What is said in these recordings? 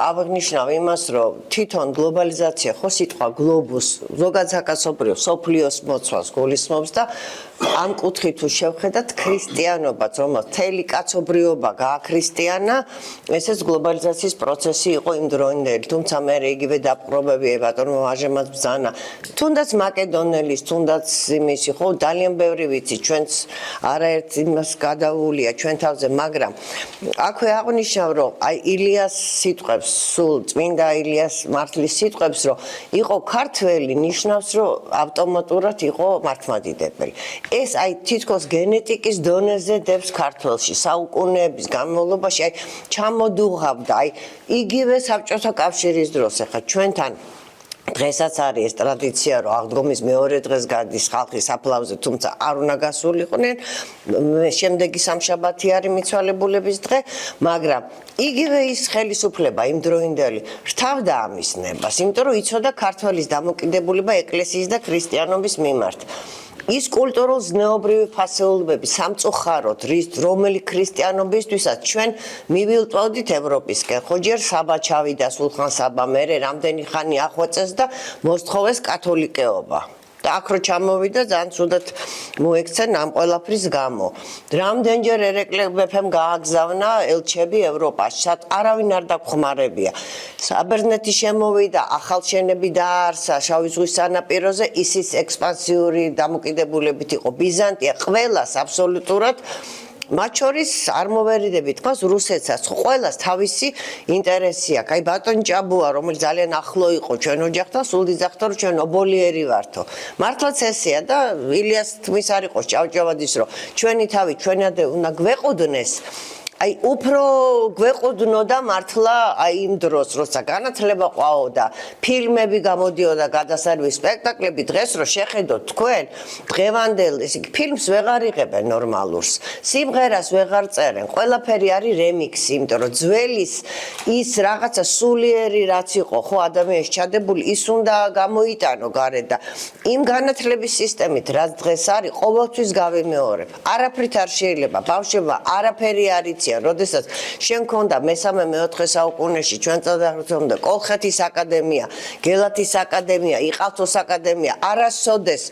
აღნიშნავ იმას, რომ თვითონ გლობალიზაცია ხო სიტყვა გლობუს ზოგადად საკაცობრიო სოფლიოს მოცვას გულისხმობს და ამ კუთხით თუ შევხედათ ქრისტიანობაც, რომელიც მთელი კაცობრიობა გააქრისტიანა, ესეც გლობალიზაციის პროცესი იყო იმ დროინდელი, თუმცა მე იგივე დაპყრობები ბატონო ვაჟემაც ბრძანა, თუნდაც მაკედონელის, თუნდაც იმისი ხო ძალიან ბევრი ვიცი, ჩვენც არაერთ იმას გადაუულია ჩვენ თავზე, მაგრამ აქვე აღნიშნავ, რომ აი ილიას სიტყვებს, სულ წმინდა ილიას მართლის სიტყვებს, რომ იყო ქართველი, ნიშნავს, რომ ავტომატურად იყო მართლმადიდებელი. ეს აი თითქოს გენეტიკის დონეზე დებს ქართველში საუკუნეების განმავლობაში აი ჩამოდუღავდა აი იგივე საბჭოთა კავშირის დროს ახლა ჩვენთან დღესაც არის ეს ტრადიცია რომ აღდგომის მეორე დღეს გადის ხალხი საფლავზე თუმცა არ უნდა გასულიყვნენ შემდეგი სამშაბათი არის მიცვალებულების დღე მაგრამ იგივე ის ხელისუფლება იმ დროინდელი რთავდა ამის ნებას იმიტომ რომ იცოდა ქართველის დამოკიდებულება ეკლესიის და ქრისტიანობის მიმართ ის კულტურულ ზნეობრივი ფასეულობები სამწუხაროდ რომელი ქრისტიანობისთვისაც ჩვენ მივილტვავდით ევროპისკენ ხო ჯერ საბა ჩავიდა სულხან საბა მერე რამდენი ხანი ახვეწეს და მოსთხოვეს კათოლიკეობა და აქ რო ჩამოვიდა ძალიან ცუდად მოექცენ ამ ყველაფრის გამო რამდენჯერ ერეკლე მეფემ გააგზავნა ელჩები ევროპაში სად არავინ არ დაგხმარებია საბერძნეთი შემოვიდა ახალშენები დაარსა შავი ზღვის სანაპიროზე ისის ექსპანსიური დამოკიდებულებით იყო ბიზანტია ყველას აბსოლუტურად მათ შორის არ მოვერიდებით თქვას რუსეთსაც ყველას თავისი ინტერესი აქვს აი ბატონ ჭაბუა რომელიც ძალიან ახლო იყო ჩვენ ოჯახთან სულ დიძახდა რომ ჩვენ ობოლიერი ვართო მართლაც ესეა და ილიას თმის არ იყოს ჭავჭავადის რომ ჩვენი თავი ჩვენადე უნდა გვეყუდნეს აი უფრო გვეყუდნოდა მართლა აი იმ დროს როცა განათლება ყვაოდა ფილმები გამოდიოდა გადასარევი სპექტაკლები დღეს რო შეხედოთ თქვენ დღევანდელ ისე ფილმს ვეღარ იღებენ ნორმალურს სიმღერას ვეღარ წერენ ყველაფერი არის რემიქსი იმიტომ რომ ძველის ის რაღაცა სულიერი რაც იყო ხო ადამიანის ჩადებული ის უნდა გამოიტანო გარეთ და იმ განათლების სისტემით რაც დღეს არის ყოველთვის გავიმეორებ არაფრით არ შეიძლება ბავშვებმა არაფერი არ იციან როდესაც შენ ქონდა მესამე მეოთხე საუკუნეში ჩვენ წადაღწევდა კოლხეთის აკადემია, გელათის აკადემია, იყალთოს აკადემია, არასოდეს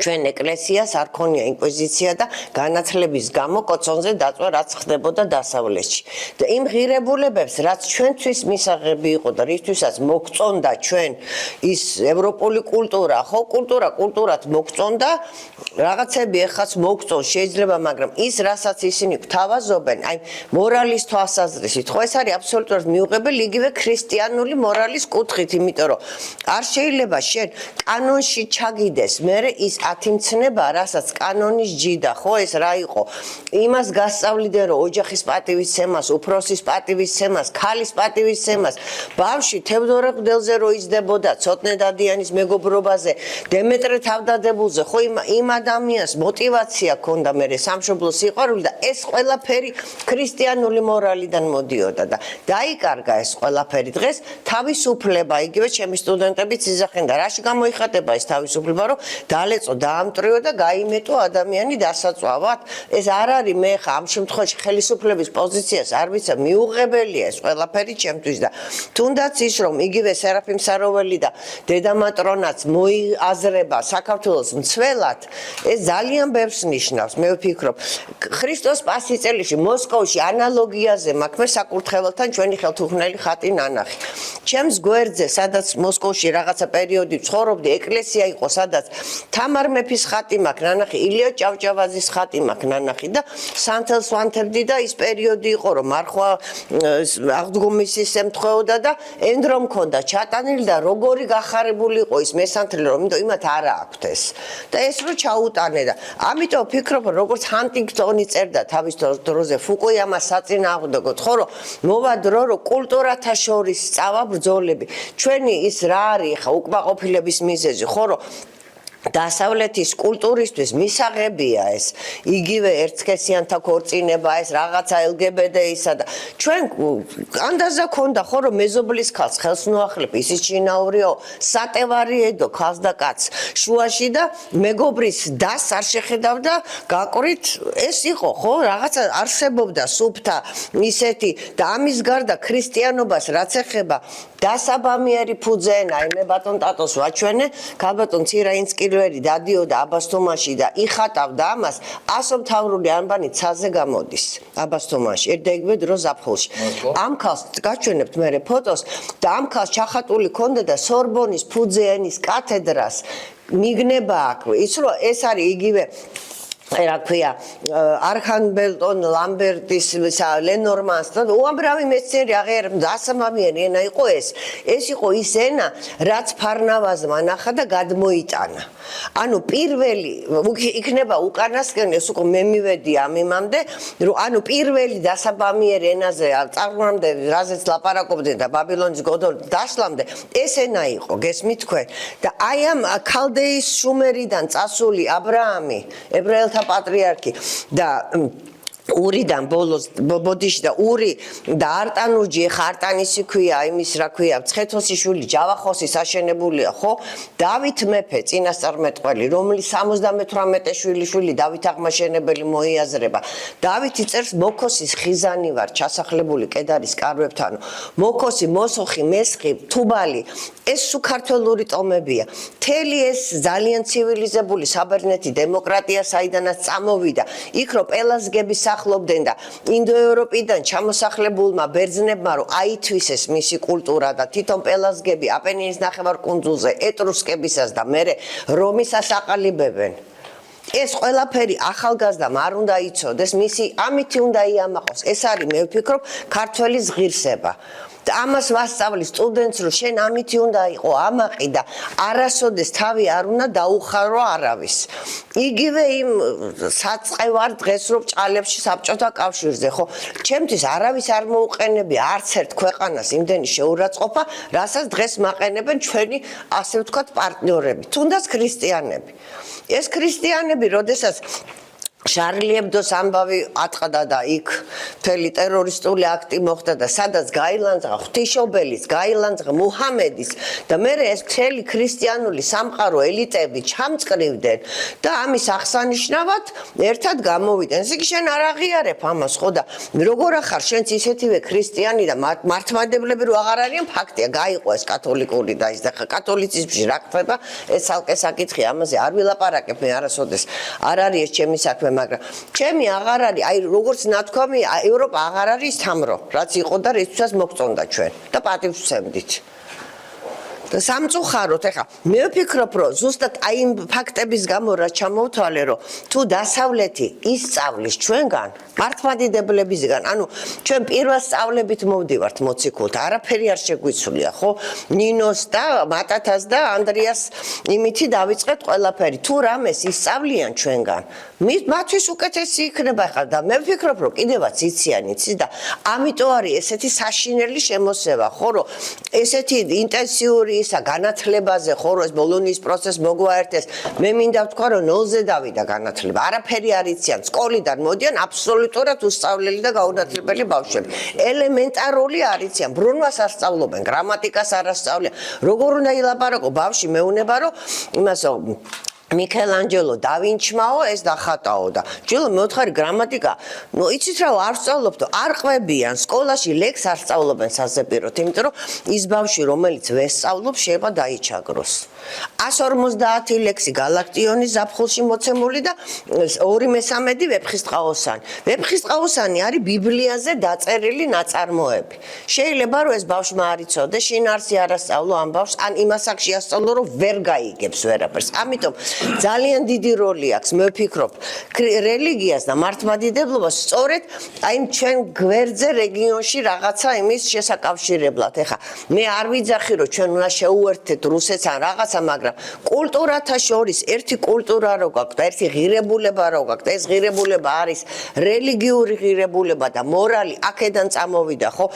ჩვენ ეკლესიას არ ქონია ინკვიზიცია და განათლების გამო კოცონზე დაწვა რაც ხდებოდა დასავლეთში. და იმ ღირებულებებს რაც ჩვენთვის მისაღები იყო და რითვისაც მოგწონდა ჩვენ ის ევროპული კულტურა, ხო კულტურად მოგწონდა, რაღაცები ეხაც მოგწონს შეიძლება, მაგრამ ის რასაც ისინი გვთავაზობენ, აი მორალის თვალსაზრისით, ხო ეს არის აბსოლუტურად მიუღებელი იგივე ქრისტიანული მორალის კუთხით, იმიტომ რომ არ შეიძლება შენ კანონში ჩაგიდეს, მერე ის ათიმცნება, რასაც კანონის ჯიდა, ხო ეს რა იყო? იმას გასწავლიდან რომ ოჯახის პატივისცემას, უფროსის პატივისცემას, ქალის პატივისცემას, ბავშვი თევდორე ყდელზე რო იზრდებოდა, ცოტნე დადიანის მეგობრობაზე, დემეტრე თავდადებულზე, ხო იმ ადამიანს мотиваცია ჰქონდა მერე სამშობლოს სიყვარული და ეს ყველაფერი ქრისტიანული მორალიდან მოდიოდა და დაიკარგა ეს ყველაფერი დღეს თავისუფლება, იგივე ჩემი სტუდენტებიც იძახენ და რაში გამოიხატება ეს თავისუფლება, რომ დალეწო დაამტრიო და გაიმეტო ადამიანი დასაწვავად. ეს არ არის მე ხა ამ შემთხვევაში ხელისუფლების პოზიციას არ ვიცა მიუღებელია ეს ყველაფერი ჩემთვის და თუნდაც ის რომ იგივე სერაფიმ საროველი და დედამატრონაც მოიაზრება საქართველოს მცველად ეს ძალიან ბევრს ნიშნავს მე ვფიქრობ ქრისტოს პასიწელიში მოსკოვში ანალოგიაზე მაქვს მე საკურთხეველთან ჩვენი ხელთუხნელი ხატი ნანახი ჩემს გვერდზე სადაც მოსკოვში რაღაცა პერიოდი ცხოვრობდი ეკლესია იყო სადაც თამარ მეფის ხატი მაქვს ნანახი ილია ჭავჭავაძის ხატი მაქვს ნანახი და სანთელს ვანთებდი და ის პერიოდი იყო რომ მარხვა აღდგომის ემთხვეოდა და ენდრო მქონდა ჩატანილი და როგორი გახარებული იყო ის მესანთლე რომ იმიტომ იმათ არა აქვთ ეს და ეს რო ჩაუტანე და ამიტომ ვფიქრობ როგორც ჰანტინგტონი წერდა თავის დროზე ფუკუიამას საწინააღმდეგოდ ხო რომ მოვა დრო რომ კულტურათა შორის სწავა ბრძოლები ჩვენი ის რა არის ხა უკმაყოფილების მიზეზი ხო რომ დასავლეთის კულტურისთვის მისაღებია ეს იგივე ერთსქესიანთა ქორწინება ეს რაღაცა LGBT-ისა და ჩვენ ანდაზა ქონდა ხო რომ მეზობლის ქალს ხელს ნუახლებ ისიც შინაურიო სატევარიედო ქალს და კაცს შუაში და მეგობრის დას არ შეხედავდა გაყრით ეს იყო ხო რაღაცა არსებობდა სუფთა ისეთი და ამის გარდა ქრისტიანობას რაც ეხება დასაბამიერი ფუძენა იმე ბატონ ტატოს ვაჩვენე ქალბატონ ცირაინსკილვერი დადიოდა აბასთუმანში და იხატავდა ამას ასომთავრული ანბანი ცაზე გამოდის აბასთუმანში ერთ-ერთი დრო ზაფხულში ამ ქალს გაჩვენებთ მე ფოტოს და ამ ქალს ჩახატული ქონდა და სორბონის ფუძენის კათედრას მიგნება აქვს ის რომ ეს არის იგივე რა ქვია არხანბელტონ ლამბერტის ლენორმანს და უამრავი მეცნიერი აღიარებდა დასამამიანი ენა იყო ეს იყო ის ენა რაც ფარნავაზმა ნახა და გადმოიტანა ანუ პირველი იქნება უკანასკნელი ეს უკვე მე მივედი ამ იმამდე რომ ანუ პირველი დასაბამიერი ენაზე წარმომამდე რაზეც ლაპარაკობდნენ და ბაბილონის გოდოლ დაშლამდე ეს ენა იყო გესმით თქვენ და აი ამ ქალდეის შუმერიდან წასული აბრაამი ებრაელთა პატრიარქი და ურიდან ბოლოს ბოდიში და ური და არტანუჯი ხარტანისი ქვია იმის რა ქვია ცხეთოსიშვილი ჯავახოსის აშენებულია ხო დავით მეფე წინასწარმეტყველი რომლის 78 შვილი დავით აღმაშენებელი მოიაზრება დავითი წერს მოკოსის ხიზანი ვარ ჩასახლებული კედარის კარვებთან მოკოსი მოსოხი მესხი თუბალი ეს სუქართლური ტომებია მთელი ეს ძალიან ცივილიზებული საბერძნეთი დემოკრატია საიდანაც წამოვიდა იქ რო პელაზგების ახლობდნენ და ინდოევროპიდან ჩამოსახლებულმა ბერძნებმა რომ აითვისეს მისი კულტურა და თვითონ პელაზგები აპენინის ნახევარკუნძულზე ეტრუსკებისას და მერე რომისას აყალიბებენ ეს ყველაფერი ახალგაზრდამ არ უნდა იცოდეს მისი ამითი უნდა იამაყოს ეს არის მე ვფიქრობ ქართველის ღირსება და ამას ვასწავლი სტუდენტს რომ შენ ამითი უნდა იყო ამაყი და არასოდეს თავი არ უნდა დაუხარო არავის იგივე იმ საწყევარ დღეს რომ ჭალებში საბჭოთა კავშირზე ხო ჩემთვის არავის არ მოუყენებია არც ერთ ქვეყანას იმდენი შეურაცხყოფა რასაც დღეს მაყენებენ ჩვენი ასე ვთქვათ პარტნიორები თუნდაც ქრისტიანები ეს ქრისტიანები როდესაც შარლი ებდოს ამბავი ატყდა და იქ მთელი ტერორისტული აქტი მოხდა და სადაც გაილანძღა ღვთისმშობელის გაილანძღა მუჰამედის და მერე ეს მთელი ქრისტიანული სამყარო ელიტები ჩამწყრივდნენ და ამის აღსანიშნავად ერთად გამოვიდნენ ესე იგი შენ არ აღიარებ ამას ხო და როგორ ახარ შენც ისეთივე ქრისტიანი და მართლმადებლები რო აღარ არიან ფაქტია გაიყო ეს კათოლიკური და ის და კათოლიციზმში რა ხდება ეს ალკე საკითხი ამაზე არ ვილაპარაკებ მე არასოდეს არ არის ეს ჩემი საქმე მაგრამ ჩემი აღარ არის აი როგორც ნათქვამი ევროპა აღარ არის თამრო რაც იყო და რისთვისაც მოგწონდა ჩვენ და პატივს ვცემდით და სამწუხაროდ ეხა მე ვფიქრობ რომ ზუსტად აი იმ ფაქტების გამო რა ჩამოვთვალე რომ თუ დასავლეთი ისწავლის ჩვენგან მართლმადიდებლებისგან ანუ ჩვენ პირველ სწავლებით მოვდივართ მოციქულთ არაფერი არ შეგვიცვლია ხო ნინოს და მატათას და ანდრიას იმითი დავიწყეთ ყველაფერი თუ რამეს ისწავლიან ჩვენგან მათთვის უკეთესი იქნება ხა და მე ვფიქრობ რომ კიდევაც იციან იცი და ამიტომ არის ესეთი საშინელი შემოსევა ხო რომ ესეთი ინტენსიური ისა განათლებაზე ხო რომ ეს ბოლონიის პროცესს მოგვაერთეს მე მინდა ვთქვა რომ ნოლზე დავიდა განათლება არაფერი არ იციან სკოლიდან მოდიან აბსოლუტურად უსწავლელი და გაუნათლებელი ბავშვები ელემენტარული არ იციან ბრუნვას არ სწავლობენ გრამატიკას არ ასწავლიან როგორ უნდა ილაპარაკო ბავშვი მეუნება რომ იმასო მიქელანჯელო დავინჩმაო ეს დახატაო და ჯერ მეოთხარი გრამატიკა ნუ იცით რა არ სწავლობდო არ ყვებიან სკოლაში ლექს არ სწავლობენ სასეპიროთ იმიტომ რომ ის ბავშვი რომელიც ვესწავლობს შეიძლება დაიჩაგროს 150 ლექსი გალაქტიონის ზაფხულში მოცემული და 2/3 ვეფხისტყაოსანი არის ბიბლიაზე დაწერილი ნაწარმოები შეიძლება რომ ეს ბავშვმა არ იცოდეს შინაარსი არ ასწავლო ამ ბავშვს ან იმას აქ შეასწავლო რომ ვერ გაიგებს ვერაფერს ამიტომ ძალიან დიდი როლი აქვს მე ვფიქრობ რელიგიას და მართლმადიდებლობას სწორედ აი ჩვენ გვერდზე რეგიონში რაღაცა იმის შესაკავშირებლად ეხა მე არ ვიძახი რომ ჩვენ უნდა შეუერთდეთ რუსეთს ან რაღაცა მაგრამ კულტურათა შორის ერთი კულტურა რო გაქვს და ერთი ღირებულება რო გაქვს და ეს ღირებულება არის რელიგიური ღირებულება და მორალი აქედან წამოვიდა ხო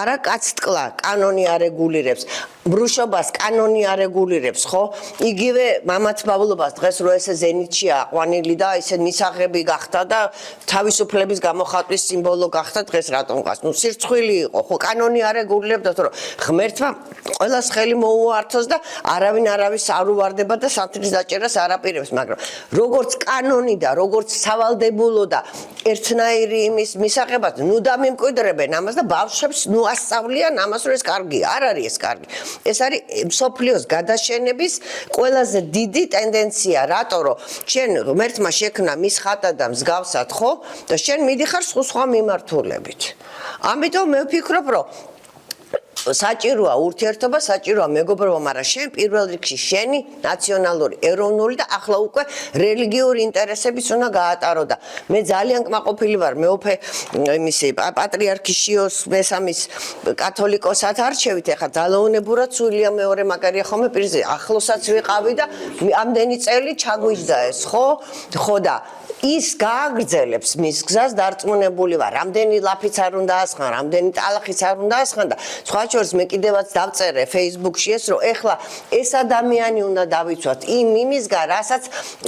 არა კაცთკლა კანონი არეგულირებს ბრუშობას კანონი არეგულირებს, ხო? იგივე მამაცმავლობას დღეს რო ესე ზენიტშია აყვანილი და ესე მისაღები გახდა და თავისუფლების გამოხატვის სიმბოლო გახდა დღეს რატომ გას? ნუ სირცხვილი იყო, ხო? კანონი არეგულირებდა, რომ ღმერთმა ყველას ხელი მოუართოს და არავინ არავის არ უვარდება და სათნის დაჭერას არ აპირებს, მაგრამ როგორც კანონი და როგორც სავალდებულო და ერთნაირი იმის მისაღებად, ნუ დამიმკვიდრებენ ამას და ბავშვებს ნუ ასწავლიან ამას, რომ ეს კარგია, არ არის ეს კარგი. ეს არის მსოფლიოს გადაშენების ყველაზე დიდი ტენდენცია, რატო რომ შენ ღმერთმა შექმნა მის ხატად და მსგავსად, ხო? და შენ მიდიხარ სხვა მიმართულებით. ამიტომ მე ვფიქრობ, რომ საჭიროა ურთიერთობა, საჭიროა მეგობრობა, მაგრამ შენ პირველ რიგში შენი ნაციონალური, ეროვნული და ახლა უკვე რელიგიური ინტერესებიც უნდა გაატარო და მე ძალიან კმაყოფილი ვარ მეუფე იმისი პატრიარქი შიოს მესამის კათოლიკოსად არჩევით, ეხლა ძალაუნებურად სულია მეორე მაგარია ხოლმე პირზე, ახლოსაც ვიყავი და ამდენი წელი ჩაგვიჯდა ეს, ხო? ხო და ის გააგრძელებს მის გზას დარწმუნებული ვარ. რამდენი ლაფიც არ უნდა ასხან, რამდენი ტალახიც არ უნდა ასხან და სხვა შორის მე კიდევაც დავწერე Facebook-ში ეს, რომ ეხლა ეს ადამიანი უნდა დავიცვათ იმისგან, რასაც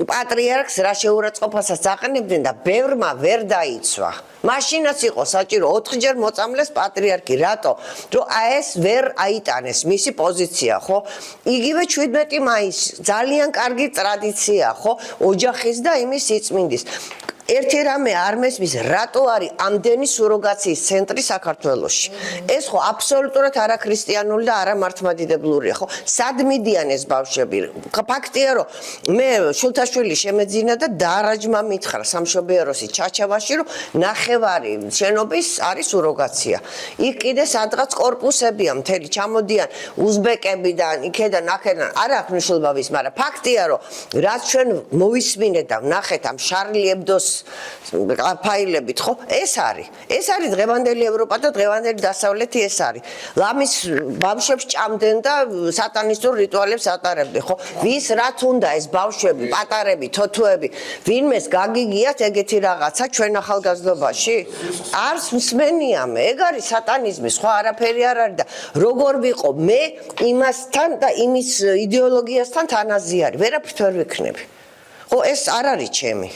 პატრიარქს რა შეურაცხყოფასაც აყენებდნენ და ბევრმა ვერ დაიცვა. მაშინაც იყო საჭირო 4-ჯერ მოწამლეს პატრიარქი, რატო? რომ ეს ვერ აიტანეს მისი პოზიცია, ხო? იგივე 17 მაისი, ძალიან კარგი ტრადიცია, ხო? ოჯახის და იმის სიწმინდის. ერთი რამე არ მესმის, რატო არის ამდენი სუროგაციის ცენტრი საქართველოში. ეს ხო აბსოლუტურად არაქრისტიანული და არამართლმადიდებლურია, ხო? სად მიდიან ეს ბავშვები? ფაქტია, რომ მე შულთაშვილი შემეძინა და დაარაჯმა მითხრა სამშობიაროსი ჩაჩავაში, რომ ნახევარი შენობის არის სუროგაცია. იქ კიდე სადღაც კორპუსებია მთელი ჩამოდიან უზბეკებიდან, იქედან, აქედან, არ აქვს მნიშვნელობა ვის, მაგრამ ფაქტია, რომ რაც ჩვენ მოვისმინეთ და ვნახეთ ამ შარლი ებდოს ფაილებით, ხო? ეს არის დღევანდელი ევროპა და დღევანდელი დასავლეთი ეს არის. ლამის ბავშვებს ჭამდნენ და სატანისტურ რიტუალებს ატარებდნენ, ხო? ვის რაც უნდა ეს ბავშვები, პატარები, თოთოები, ვინმეს გაგიგიათ ეგეთი რაღაცა ჩვენ ახალგაზრდობაში? არც მსმენია მე, ეგ არის სატანიზმი, სხვა არაფერი არ არის და როგორ ვიყო მე იმასთან და იმის იდეოლოგიასთან თანაზიარი, ვერაფრით ვერ ვიქნები. ხო, ეს არ არის ჩემი.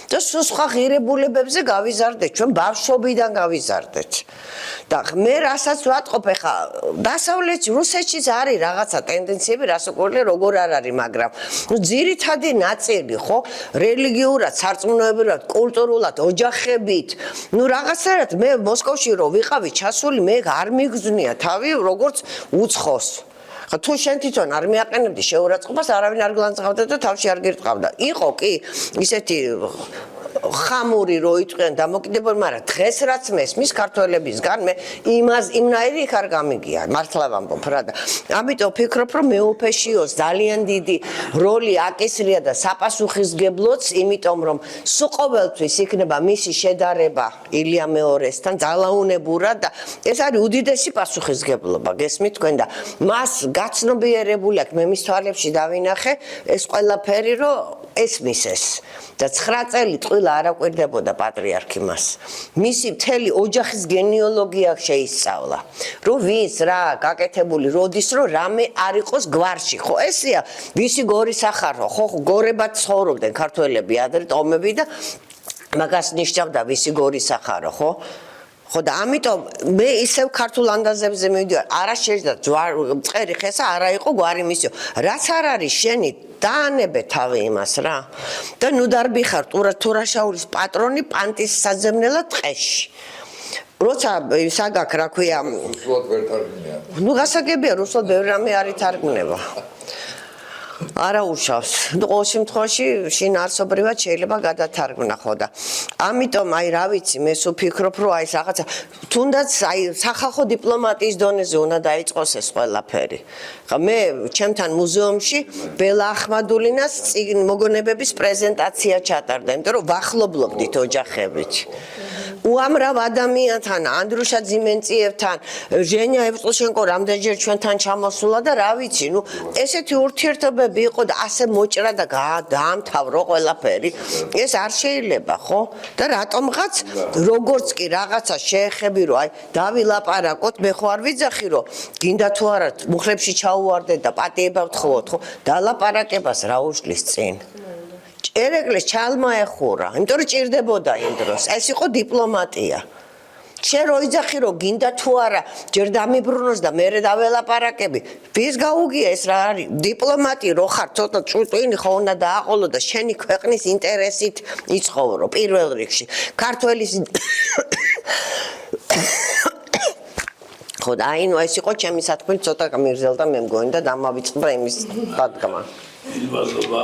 და სხვა ღირებულებებზე გავიზარდეთ, ჩვენ ბავშვობიდან გავიზარდეთ. და მე რასაც ვატყობ ახლა, დასავლეთში, რუსეთშიც არის რაღაცა ტენდენციები, რასაკვირველია, როგორ არ არის, მაგრამ ნუ ძირითადი ნაწილი, ხო, რელიგიურად, სარწმუნოებრივად, კულტურულად, ოჯახებით, ნუ რაღაცნაირად მე მოსკოვში რო ვიყავი ჩასული, მე არ მიგზნია თავი როგორც უცხოს. თუ შენ თვითონ არ მიაყენებდი შეურაცხყოფას, არავინ არ გლანძღავდა და თავში არ გირტყავდა. იყო კი ისეთი ხამური რო იტყვიან დამოკიდებული, მაგრამ დღეს რაც მესმის ქართველებისგან მე იმნაირი იქ არ გამიგია, მართლა ვამბობ რა და ამიტომ ვფიქრობ, რომ მეუფეშიოს ძალიან დიდი როლი აკისრია და საპასუხისგებლოც, იმიტომ რომ სულ ყოველთვის იქნება მისი შედარება ილია მეორესთან ძალაუნებურად და ეს არის უდიდესი პასუხისგებლობა, გესმით თქვენ და მას გაცნობიერებული აქვს, მე მის თვალებში დავინახე ეს ყველაფერი, რომ ესმის ეს და 9 წელი ტყილა არ აკვირდებოდა პატრიარქი მას. მისი მთელი ოჯახის გენეალოგია შეისწავლა. რომ ვის რა გაკეთებული, როდის რომ რამე არ იყოს გვარში. ხო, ესეა ვისი გორი სახარო, ხო, გორებად ცხოვრობდნენ ქართველები ადრე ტომები და მაგას ნიშნავდა ვისი გორი სახარო, ხო? ხო და ამიტომ მე ისევ ქართულ ანდაზებზე მივიდივარ, არა შეიძლება წერი ხესა არა იყო გვარი მისიო. რაც არ არის შენი დაანებე თავი იმას რა. და ნუ დარბიხარ თურაშაურის პატრონი პანტის საძებნელად ტყეში. როცა საგაქ რა ქვია, რუსულად ვერ თარგმნია. ნუ გასაგებია რუსულად ბევრი რამე არ ითარგმნება. არა უშავს. ყოველ შემთხვევაში შინაარსობრივად შეიძლება გადათარგმნა ხო და ამიტომ აი რა ვიცი მე სულ ვფიქრობ რომ აი რაღაცა თუნდაც აი სახალხო დიპლომატიის დონეზე უნდა დაიწყოს ეს ყველაფერი. ხა მე ჩემთან მუზეუმში ბელა ახმადულინას მოგონებების პრეზენტაცია ჩატარდა, იმიტომ რომ ვახლობლობდით ოჯახებით. უამრავ ადამიანთან, ანდრუშა ძიმენწიევთან, ჟენია ევტუშენკო რამდენჯერ ჩვენთან ჩამოსულა და რა ვიცი, ნუ ესეთი ურთიერთობები იყო და ასე მოჭრა და დაამთავრო ყველაფერი. ეს არ შეიძლება, ხო? და რატომღაც როგორც კი რაღაცა შეეხები რომ აი დავილაპარაკოთ, მე ხო არ ვიძახი რომ გინდა თუ არა მუხლებში ჩაუვარდე და პატიება ვთხოვოთ, ხო? დალაპარაკებას რა უშლის წინ? ერეკლეს ჩალმაეხურა, იმიტომ რომ ჭირდებოდა იმ დროს. ეს იყო დიპლომატია. შენ რო იძახი რომ გინდა თუ არა ჯერ დამიბრუნოს და მერე დაველაპარაკები ვის გაუგია ეს რა არის დიპლომატი რო ხარ ცოტა წვიტინი ხო უნდა დააყოლო და შენი ქვეყნის ინტერესით იცხოვრო პირველ რიგში ქართველის ხო და აი ნუ ეს იყო ჩემი სათქმელი ცოტა გამიგზელდა მე მგონი და დამავიწყდა იმის დადგმა დიდი მადლობა